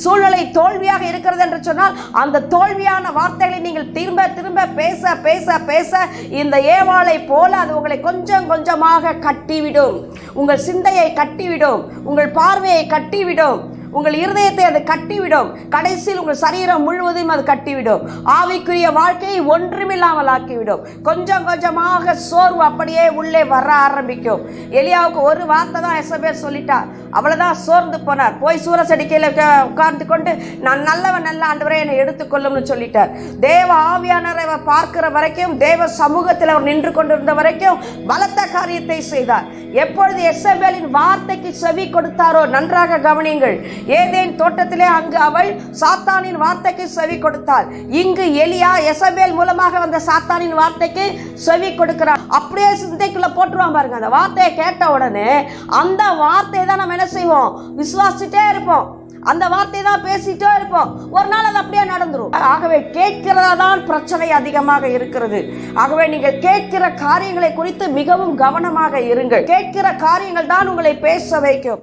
சூழ்நிலை தோல்வியாக இருக்கிறது என்று சொன்னால் அந்த தோல்வியான வார்த்தைகளை நீங்கள் திரும்ப திரும்ப பேச பேச பேச இந்த ஏவாளை போல அது உங்களை கொஞ்சம் கொஞ்சமாக கட்டிவிடும். உங்கள் சிந்தையை கட்டிவிடும், உங்கள் பார்வையை கட்டிவிடும், உங்கள் இருதயத்தை அது கட்டிவிடும். கடைசியில் உங்கள் சரீரம் முழுவதும் அது கட்டிவிடும். ஆவிக்குரிய வாழ்க்கையை ஒன்றுமில்லாமல் ஆக்கிவிடும். கொஞ்சம் கொஞ்சமாக சோர்வு அப்படியே உள்ளே வர ஆரம்பிக்கும். எலியாவுக்கு ஒரு வார்த்தை தான் எசபேல் சொல்லிட்டார், அவ்வளவுதான் சோர்ந்து போனார். போய் சூரசடிக்கையில் உட்கார்ந்து கொண்டு நான் நல்லவன் நல்ல ஆண்டவரே என்னை எடுத்துக்கொள்ளும்னு சொல்லிட்டார். தேவ ஆவியானவரை அவர் பார்க்கிற வரைக்கும், தேவ சமூகத்தில் அவர் நின்று கொண்டிருந்த வரைக்கும் பலத்த காரியத்தை செய்தார். எப்பொழுது எசபேலின் வார்த்தைக்கு செவி கொடுத்தாரோ, நன்றாக கவனியுங்கள், ஏதேன் தோட்டத்திலே அங்கு அவள் சாத்தானின் வார்த்தைக்கு செவி கொடுத்தாள். இங்கு எலியா எசபேல் மூலமாக வந்த சாத்தானின் வார்த்தைக்கு செவி கொடுக்கிறார். அப்படியே சிந்தைக்குள்ள போட்டுருவான் பாருங்க. அந்த வார்த்தையை கேட்ட உடனே அந்த வார்த்தையை தான் நம்ம என்ன செய்வோம், விசுவாசிட்டே இருப்போம். அந்த வார்த்தை தான் பேசிட்டே இருப்போம். ஒரு நாள் அது அப்படியே நடந்துரும். ஆகவே கேட்கிறதா தான் பிரச்சனை அதிகமாக இருக்கிறது. ஆகவே நீங்கள் கேட்கிற காரியங்களை குறித்து மிகவும் கவனமாக இருங்கள். கேட்கிற காரியங்கள் தான் உங்களை பேச வைக்கும்.